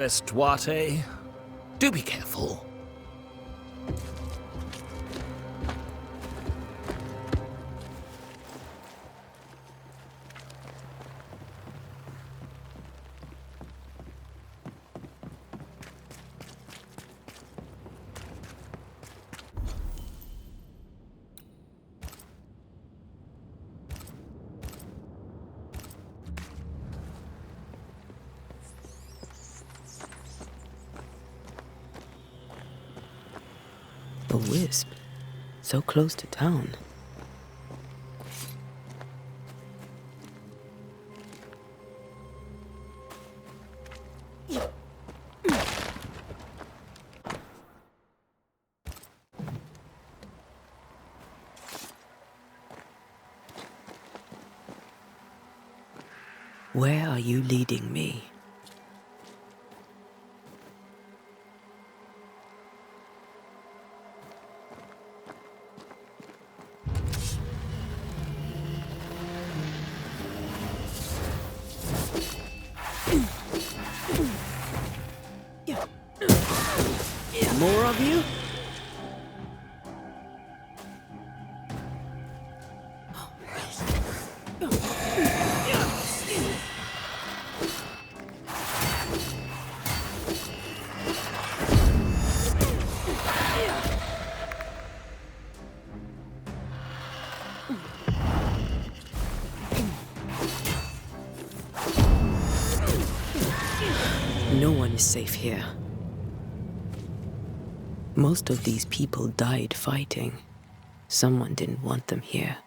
Duarte, do be careful. A wisp, so close to town. Where are you leading me? More of you? No one is safe here. Most of these people died fighting. Someone didn't want them here.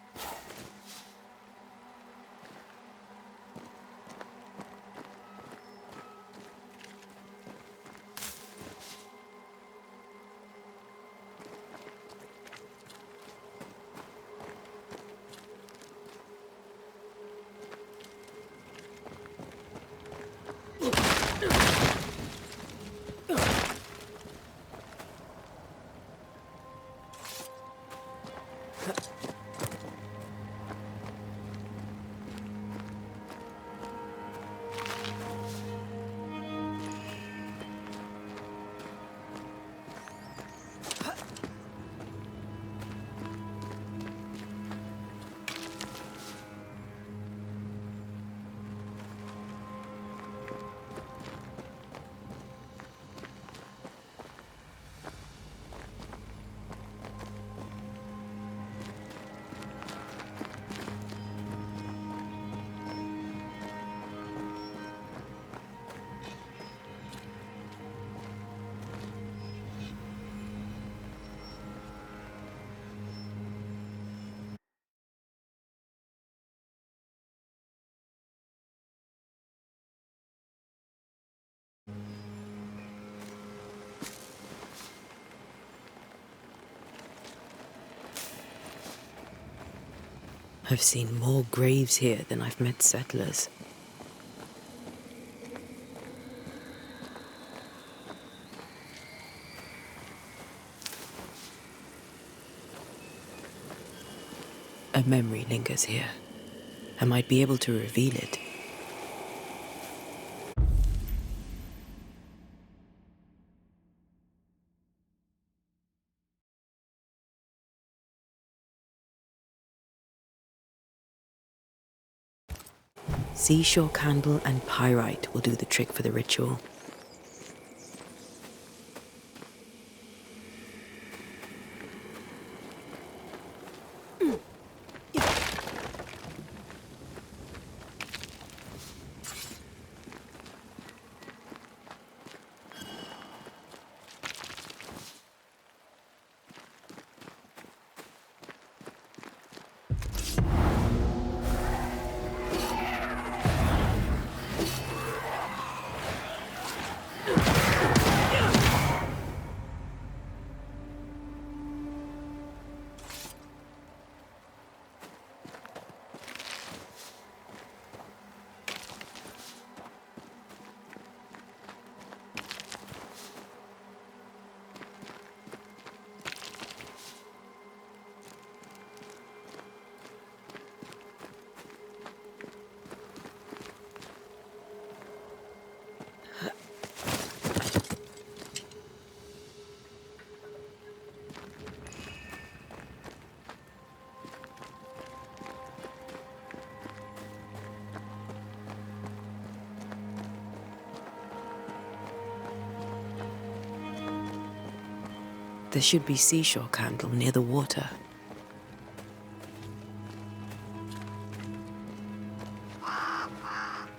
I've seen more graves here than I've met settlers. A memory lingers here. I might be able to reveal it. Seashore candle and pyrite will do the trick for the ritual. There should be seashore candle near the water.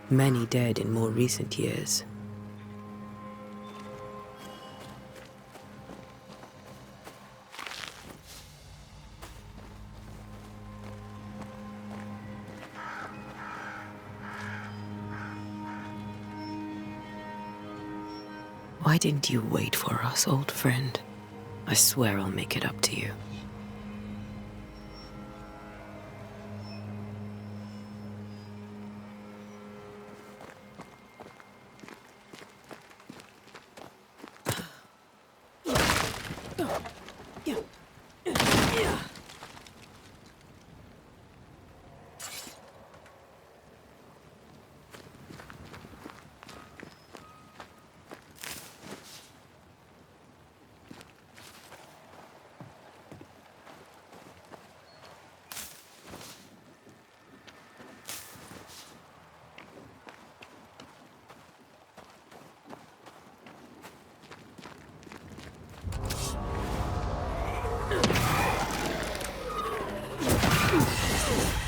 Many dead in more recent years. Why didn't you wait for us, old friend? I swear I'll make it up to you.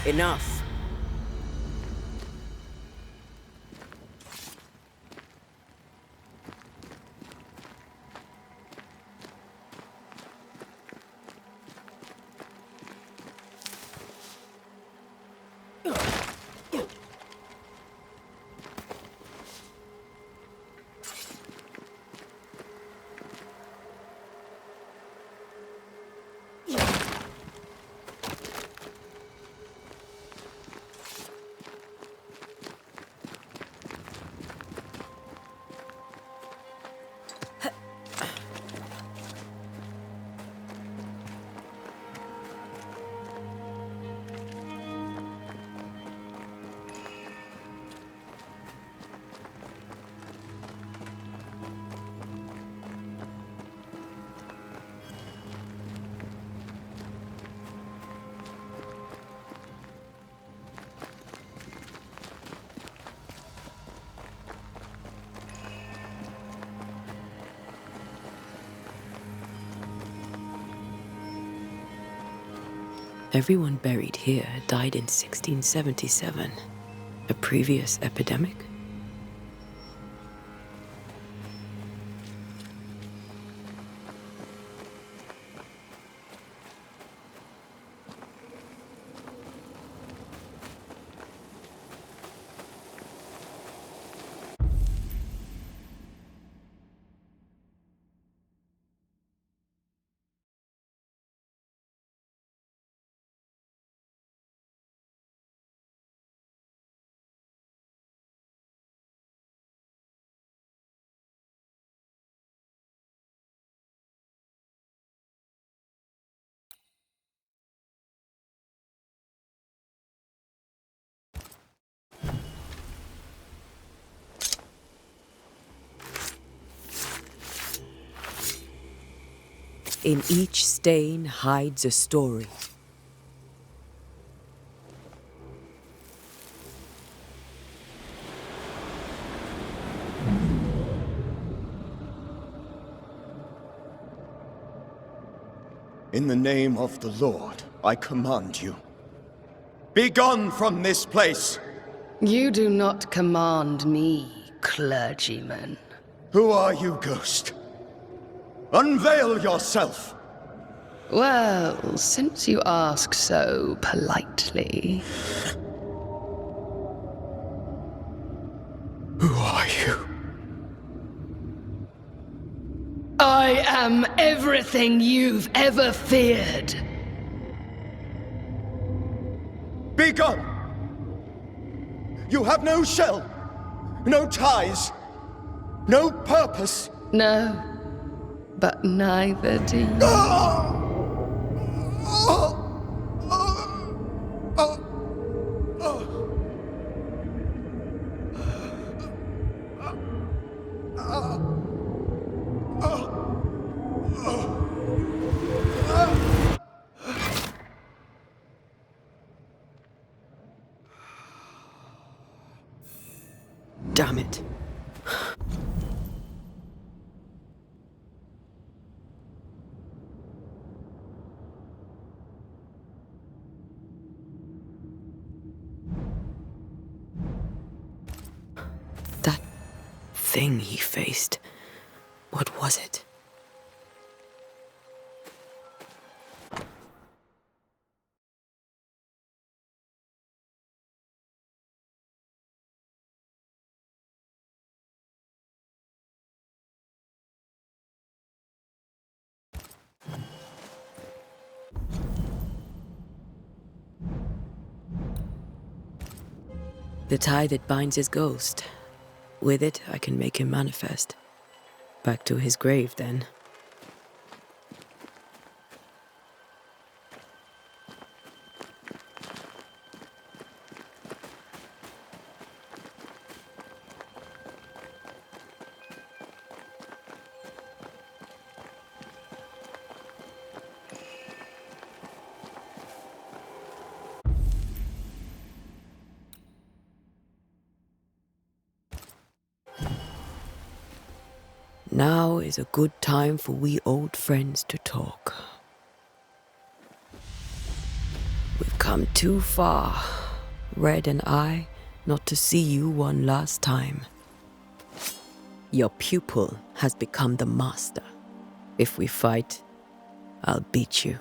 Enough. Everyone buried here died in 1677. A previous epidemic? In each stain hides a story. In the name of the Lord, I command you. Be gone from this place! You do not command me, clergyman. Who are you, ghost? Unveil yourself! Well, since you ask so politely. Who are you? I am everything you've ever feared. Be gone! You have no shell, no ties, no purpose. No, but neither do you. Damn it. thing he faced. What was it? The tie that binds his ghost. With it, I can make him manifest. Back to his grave, then. Now is a good time for we old friends to talk. We've come too far, Red and I, not to see you one last time. Your pupil has become the master. If we fight, I'll beat you.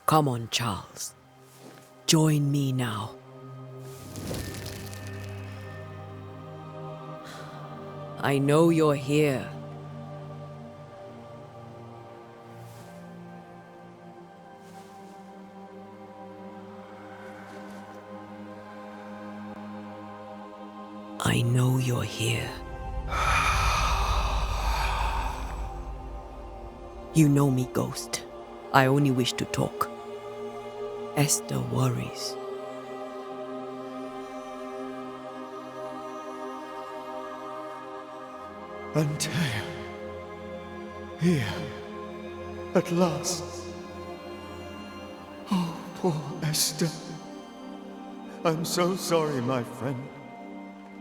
Come on, Charles. Join me now. I know you're here. I know you're here. You know me, Ghost. I only wish to talk. Esther worries. Antea. Here. At last. Oh, poor Esther. I'm so sorry, my friend.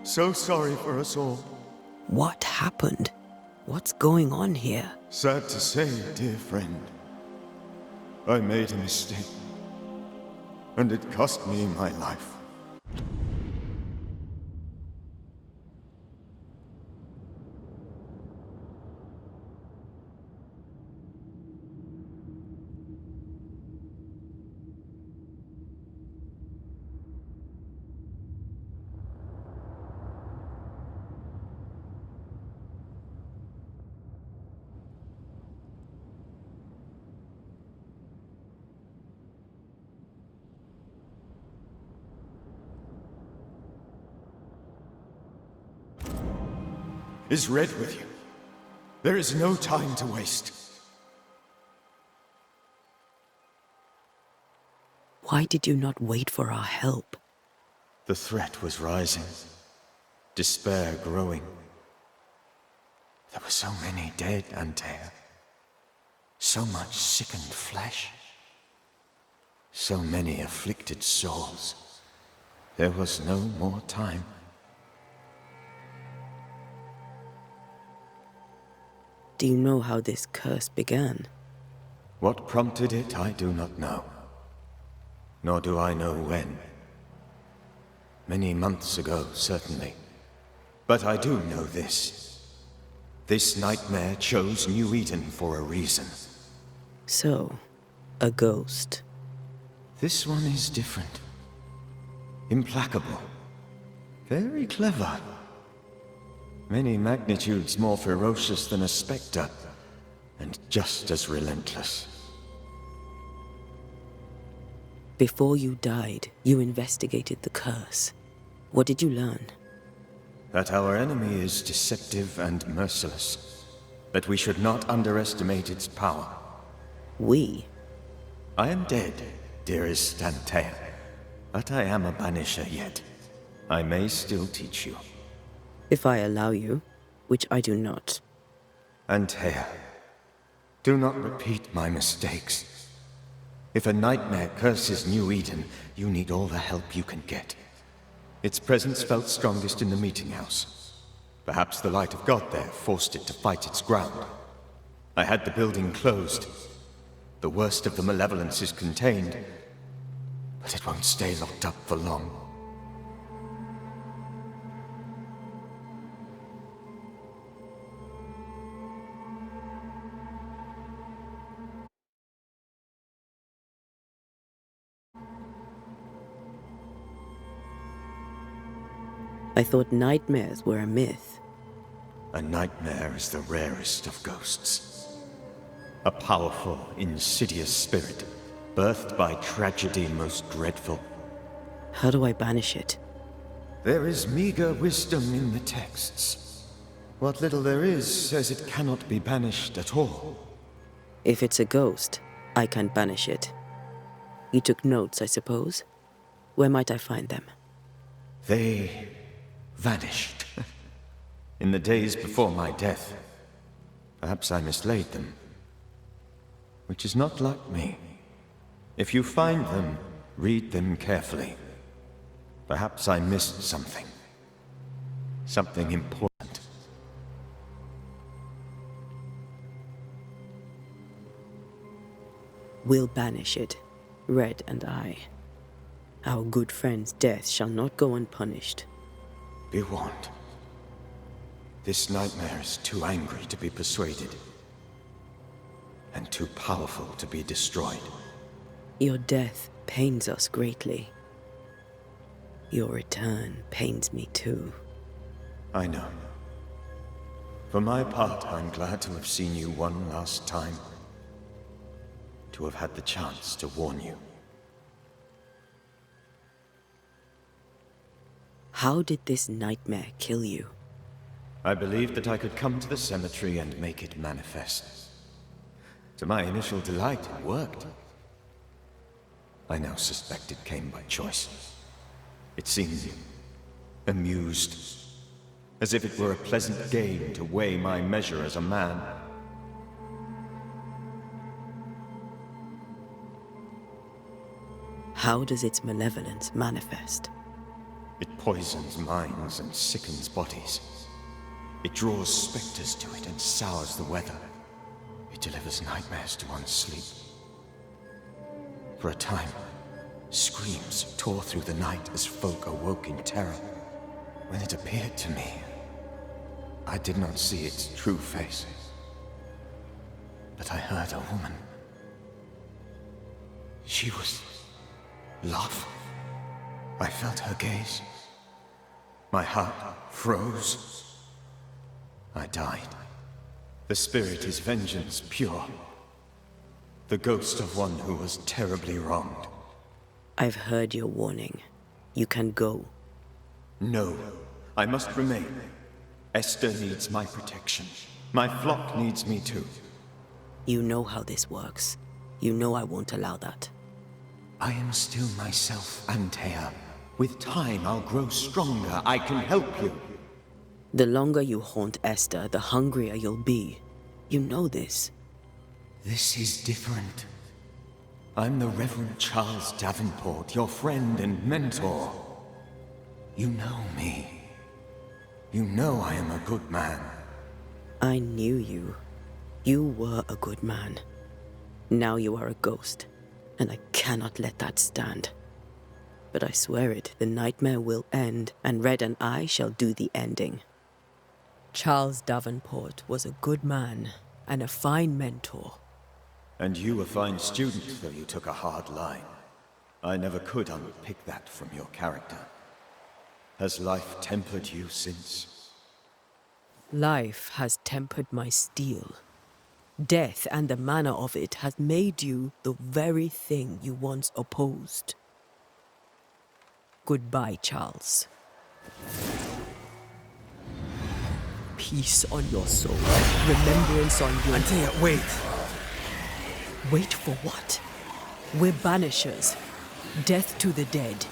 So sorry for us all. What happened? What's going on here? Sad to say, dear friend. I made a mistake. And it cost me my life. Is Red with you? There is no time to waste. Why did you not wait for our help? The threat was rising. Despair growing. There were so many dead, Antea. So much sickened flesh. So many afflicted souls. There was no more time. Do you know how this curse began? What prompted it, I do not know. Nor do I know when. Many months ago, certainly. But I do know this. This nightmare chose New Eden for a reason. So, a ghost. This one is different. Implacable. Very clever. Many magnitudes more ferocious than a spectre, and just as relentless. Before you died, you investigated the curse. What did you learn? That our enemy is deceptive and merciless. That we should not underestimate its power. We? I am dead, dearest Antea. But I am a Banisher yet. I may still teach you. If I allow you, which I do not. Antea, do not repeat my mistakes. If a nightmare curses New Eden, you need all the help you can get. Its presence felt strongest in the meeting house. Perhaps the light of God there forced it to fight its ground. I had the building closed. The worst of the malevolence is contained, but it won't stay locked up for long. I thought nightmares were a myth. A nightmare is the rarest of ghosts. A powerful, insidious spirit, birthed by tragedy most dreadful. How do I banish it? There is meager wisdom in the texts. What little there is says it cannot be banished at all. If it's a ghost, I can't banish it. You took notes, I suppose? Where might I find them? They vanished. In the days before my death. Perhaps I mislaid them. Which is not like me. If you find them, read them carefully. Perhaps I missed something. Something important. We'll banish it, Red and I. Our good friend's death shall not go unpunished. Be warned. This nightmare is too angry to be persuaded. And too powerful to be destroyed. Your death pains us greatly. Your return pains me too. I know. For my part, I'm glad to have seen you one last time. To have had the chance to warn you. How did this nightmare kill you? I believed that I could come to the cemetery and make it manifest. To my initial delight, it worked. I now suspect it came by choice. It seemed amused, as if it were a pleasant game to weigh my measure as a man. How does its malevolence manifest? It poisons minds and sickens bodies. It draws specters to it and sours the weather. It delivers nightmares to one's sleep. For a time, screams tore through the night as folk awoke in terror. When it appeared to me, I did not see its true face. But I heard a woman. She was love. I felt her gaze. My heart froze. I died. The spirit is vengeance pure. The ghost of one who was terribly wronged. I've heard your warning. You can go. No, I must remain. Esther needs my protection. My flock needs me too. You know how this works. You know I won't allow that. I am still myself, Antea. With time, I'll grow stronger. I can help you. The longer you haunt Esther, the hungrier you'll be. You know this. This is different. I'm the Reverend Charles Davenport, your friend and mentor. You know me. You know I am a good man. I knew you. You were a good man. Now you are a ghost, and I cannot let that stand. But I swear it, the nightmare will end, and Red and I shall do the ending. Charles Davenport was a good man and a fine mentor. And you a fine student, though you took a hard line. I never could unpick that from your character. Has life tempered you since? Life has tempered my steel. Death and the manner of it has made you the very thing you once opposed. Goodbye, Charles. Peace on your soul. Remembrance on your... Antea, wait! Wait for what? We're banishers. Death to the dead.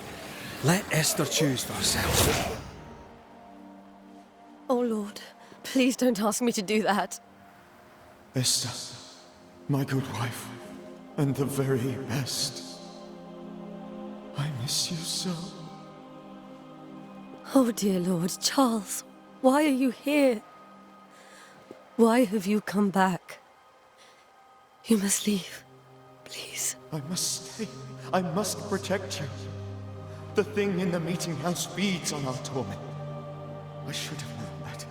Let Esther choose for herself. Oh, Lord, please don't ask me to do that. Esther, my good wife, and the very best. I miss you so. Oh, dear Lord, Charles, why are you here? Why have you come back? You must leave, please. I must stay. I must protect you. The thing in the meeting house feeds on our torment. I should have known better.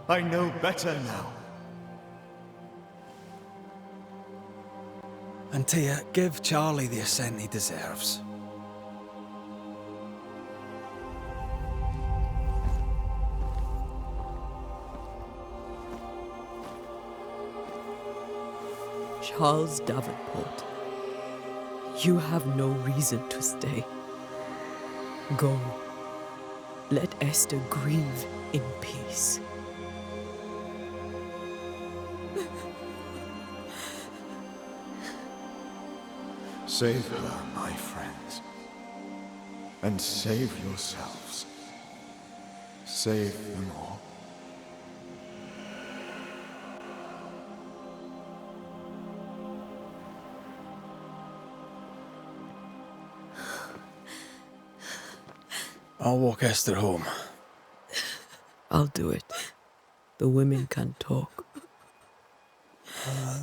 I know better now. And Tia, give Charlie the ascent he deserves. Charles Davenport, you have no reason to stay. Go. Let Esther grieve in peace. Save her, my friends. And save yourselves. Save them all. I'll walk Esther home. I'll do it. The women can talk.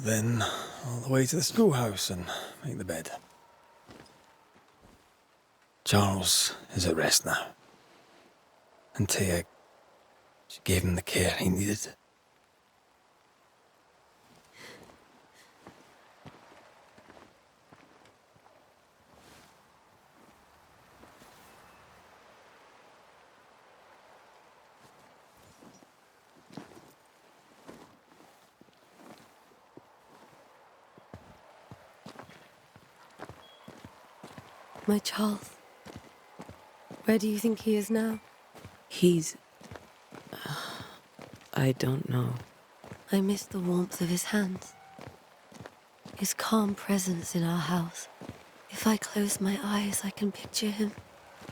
Then all the way to the schoolhouse and make the bed. Charles is at rest now. And Tia, she gave him the care he needed. My Charles, where do you think he is now? He's... I don't know. I miss the warmth of his hands. His calm presence in our house. If I close my eyes, I can picture him.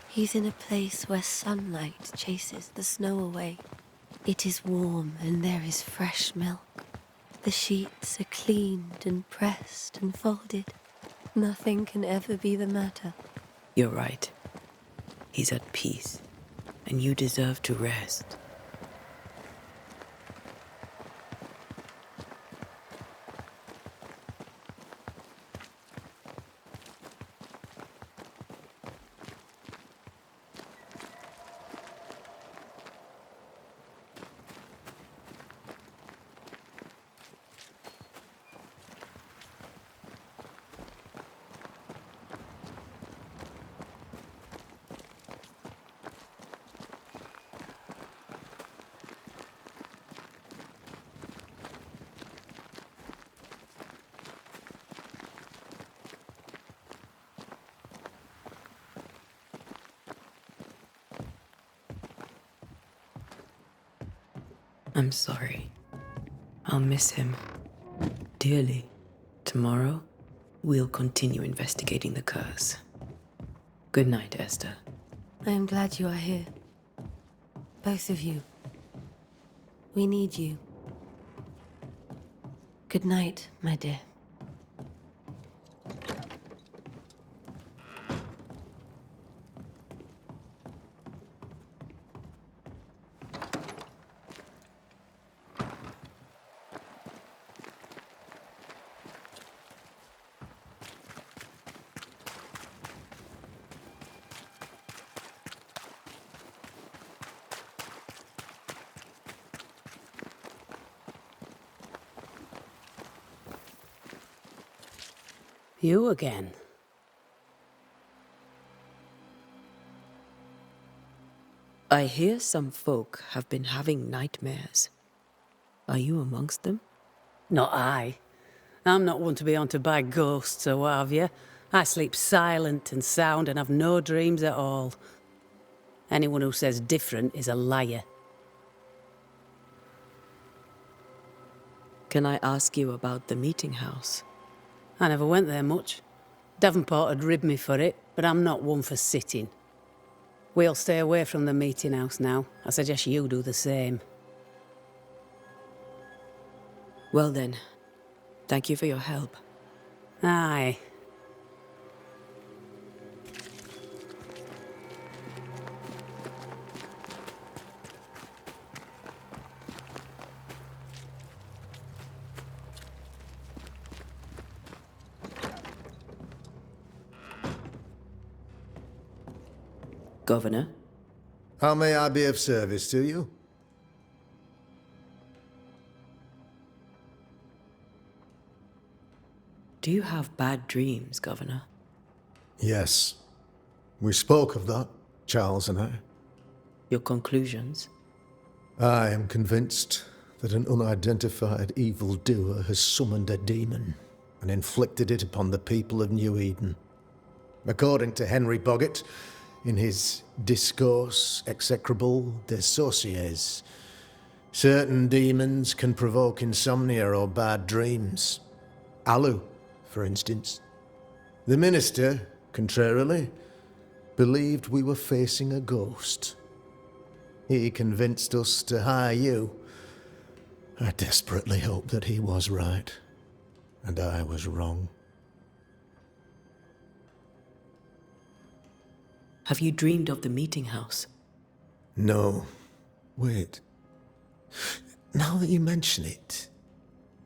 He's in a place where sunlight chases the snow away. It is warm and there is fresh milk. The sheets are cleaned and pressed and folded. Nothing can ever be the matter. You're right. He's at peace, and you deserve to rest. I'm sorry. I'll miss him dearly. Tomorrow, we'll continue investigating the curse. Good night, Esther. I am glad you are here. Both of you. We need you. Good night, my dear. You again? I hear some folk have been having nightmares. Are you amongst them? Not I. I'm not one to be haunted by ghosts or what have you. I sleep silent and sound and have no dreams at all. Anyone who says different is a liar. Can I ask you about the meeting house? I never went there much. Davenport had ribbed me for it, but I'm not one for sitting. We'll stay away from the meeting house now. I suggest you do the same. Well then, thank you for your help. Aye. Governor, How may I be of service to you? do you have bad dreams, Governor? Yes. We spoke of that, Charles and I. Your conclusions? I am convinced that an unidentified evildoer has summoned a demon and inflicted it upon the people of New Eden. According to Henry Boggart, in his Discourse Execrable des Sorciers, certain demons can provoke insomnia or bad dreams. Alu, for instance. The minister, contrarily, believed we were facing a ghost. He convinced us to hire you. I desperately hope that he was right, and I was wrong. Have you dreamed of the meeting house? No. Wait. Now that you mention it,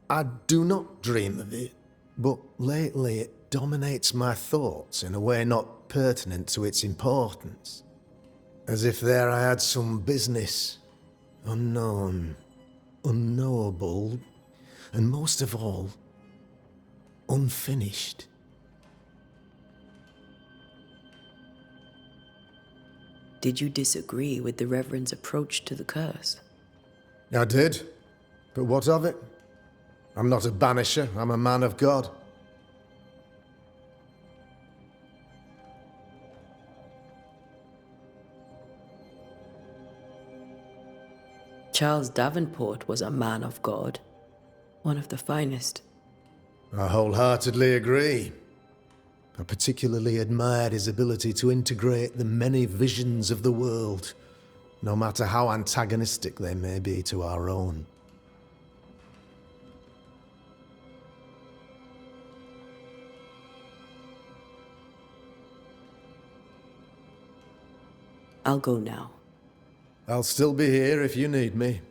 I do not dream of it, but lately it dominates my thoughts in a way not pertinent to its importance. As if there I had some business, unknown, unknowable, and most of all, unfinished. Did you disagree with the Reverend's approach to the curse? I did, but what of it? I'm not a banisher, I'm a man of God. Charles Davenport was a man of God, one of the finest. I wholeheartedly agree. I particularly admired his ability to integrate the many visions of the world, no matter how antagonistic they may be to our own. I'll go now. I'll still be here if you need me.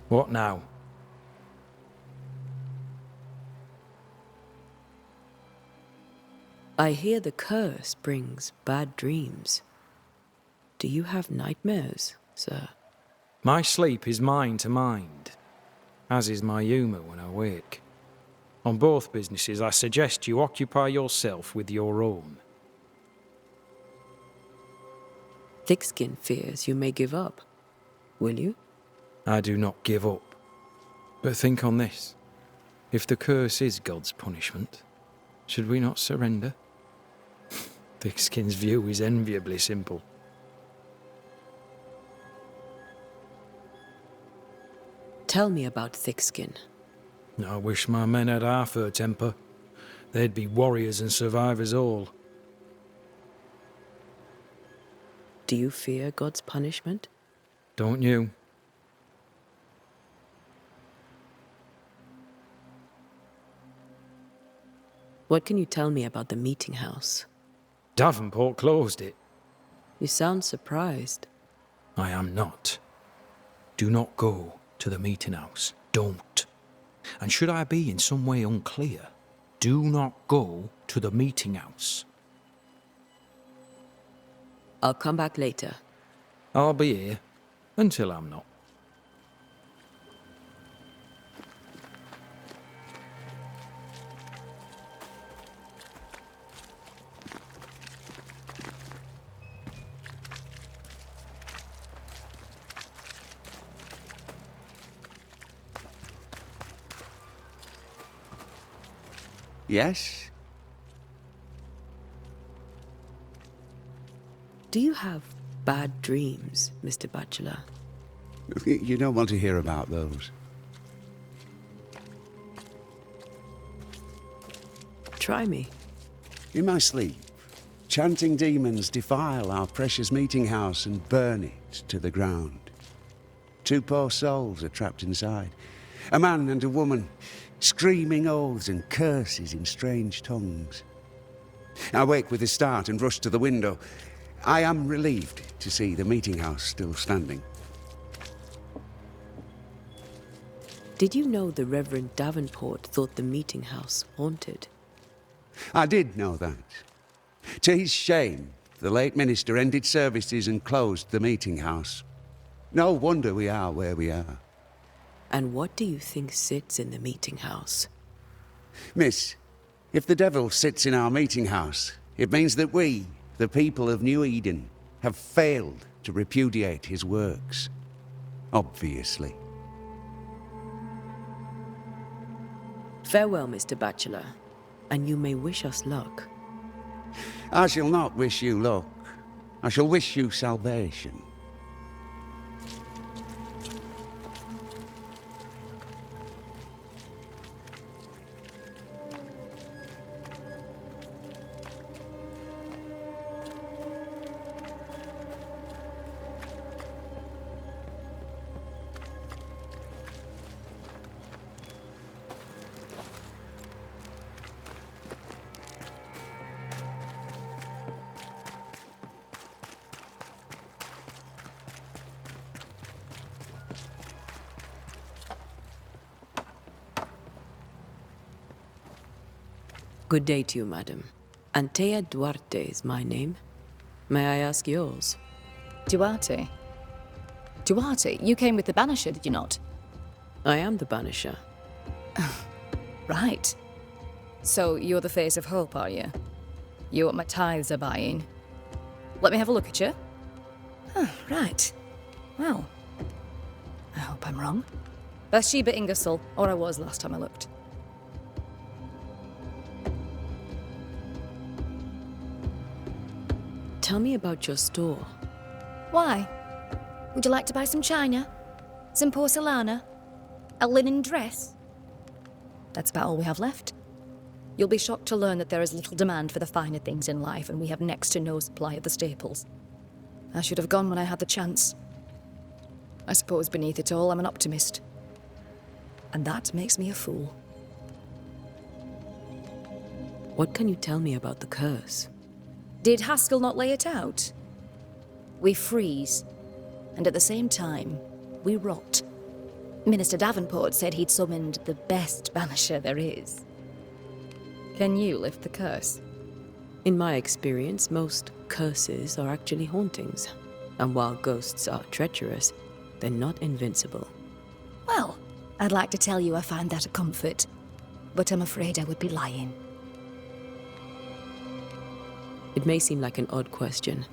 What now? I hear the curse brings bad dreams. Do you have nightmares, sir? My sleep is mind to mind, as is my humour when I wake. On both businesses, I suggest you occupy yourself with your own. Thickskin fears you may give up. Will you? I do not give up. But think on this. If the curse is God's punishment, should we not surrender? Thickskin's view is enviably simple. Tell me about Thickskin. I wish my men had half her temper. They'd be warriors and survivors all. Do you fear God's punishment? Don't you? What can you tell me about the meeting house? Davenport closed it. You sound surprised. I am not. Do not go to the meeting house. Don't. And should I be in some way unclear, do not go to the meeting house. I'll come back later. I'll be here until I'm not. Yes? Do you have bad dreams, Mr. Bachelor? You don't want to hear about those. Try me. In my sleep, chanting demons defile our precious meeting house and burn it to the ground. 2 poor souls are trapped inside. A man and a woman, screaming oaths and curses in strange tongues. I wake with a start and rush to the window. I am relieved to see the meeting house still standing. Did you know the Reverend Davenport thought the meeting house haunted? I did know that. To his shame, the late minister ended services and closed the meeting house. No wonder we are where we are. And what do you think sits in the meeting house? Miss, if the devil sits in our meeting house, it means that we, the people of New Eden, have failed to repudiate his works. Obviously. Farewell, Mr. Bachelor, and you may wish us luck. I shall not wish you luck. I shall wish you salvation. Good day to you, madam. Antea Duarte is my name. May I ask yours? Duarte? Duarte, you came with the Banisher, did you not? I am the Banisher. Right. So you're the face of hope, are you? You're what my tithes are buying. Let me have a look at you. Oh, right. Well, I hope I'm wrong. Bathsheba Ingersoll, or I was last time I looked. Tell me about your store. Why? Would you like to buy some china? Some porcelana? A linen dress? That's about all we have left. You'll be shocked to learn that there is little demand for the finer things in life, and we have next to no supply of the staples. I should have gone when I had the chance. I suppose beneath it all, I'm an optimist. And that makes me a fool. What can you tell me about the curse? Did Haskell not lay it out? We freeze, and at the same time, we rot. Minister Davenport said he'd summoned the best banisher there is. Can you lift the curse? In my experience, most curses are actually hauntings. And while ghosts are treacherous, they're not invincible. Well, I'd like to tell you I find that a comfort, but I'm afraid I would be lying. It may seem like an odd question,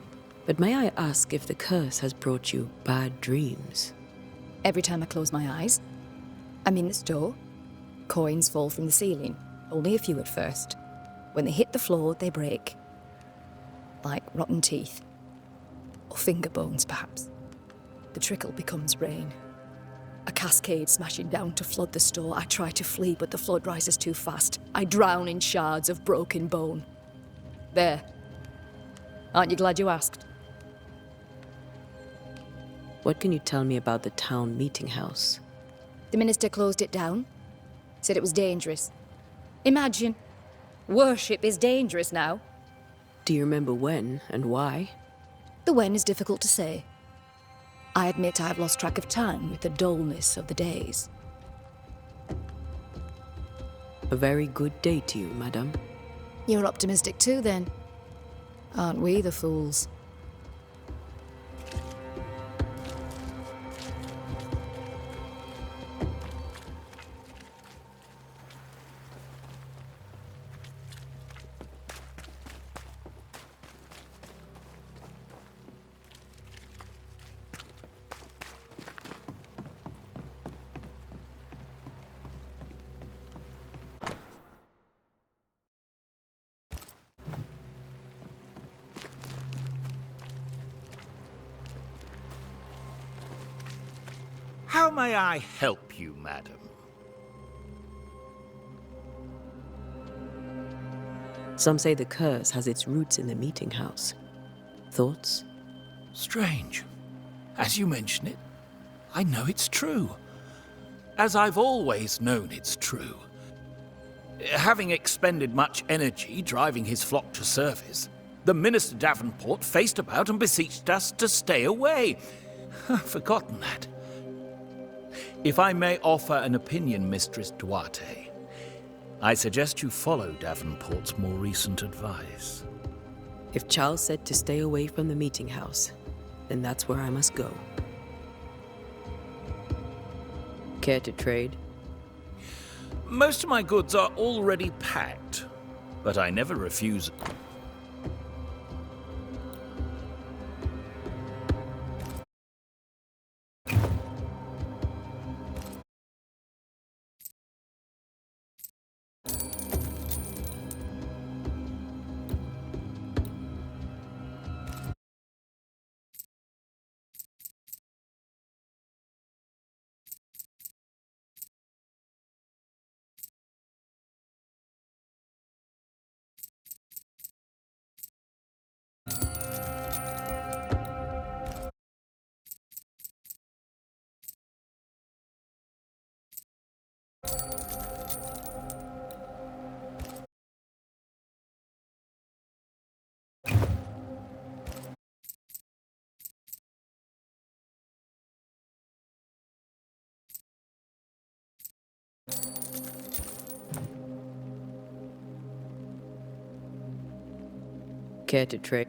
but may I ask if the curse has brought you bad dreams? Every time I close my eyes, I'm in the store. Coins fall from the ceiling, only a few at first. When they hit the floor, they break. Like rotten teeth. Or finger bones, perhaps. The trickle becomes rain. A cascade smashing down to flood the store. I try to flee, but the flood rises too fast. I drown in shards of broken bone. There. Aren't you glad you asked? What can you tell me about the town meeting house? The minister closed it down. Said it was dangerous. Imagine. Worship is dangerous now. Do you remember when and why? The when is difficult to say. I admit I've lost track of time with the dullness of the days. A very good day to you, madame. You're optimistic too, then. Aren't we the fools? How may I help you, madam? Some say the curse has its roots in the meeting house. Thoughts? Strange. As you mention it, I know it's true. As I've always known it's true. Having expended much energy driving his flock to service, the Minister Davenport faced about and beseeched us to stay away. I've forgotten that. If I may offer an opinion, Mistress Duarte, I suggest you follow Davenport's more recent advice. If Charles said to stay away from the meeting house, then that's where I must go. Care to trade? Most of my goods are already packed, but I never refuse. Care to trade?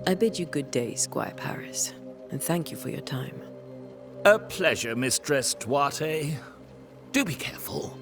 I bid you good day, Squire Paris, and thank you for your time. A pleasure, Mistress Duarte. Do be careful.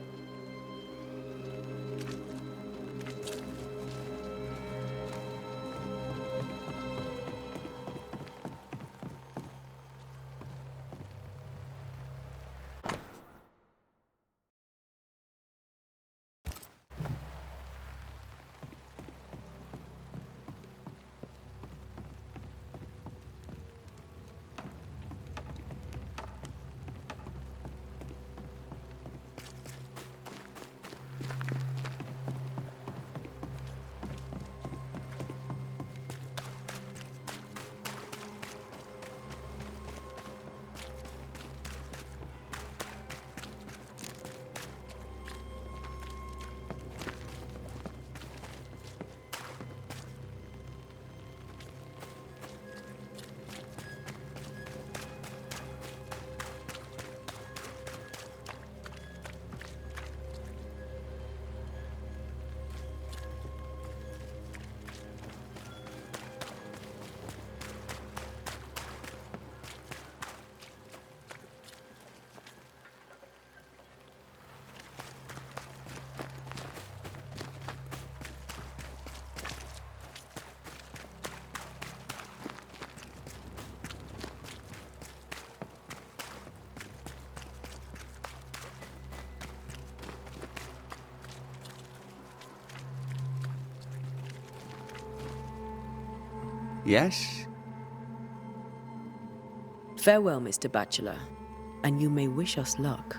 Yes? Farewell, Mr. Bachelor, and you may wish us luck.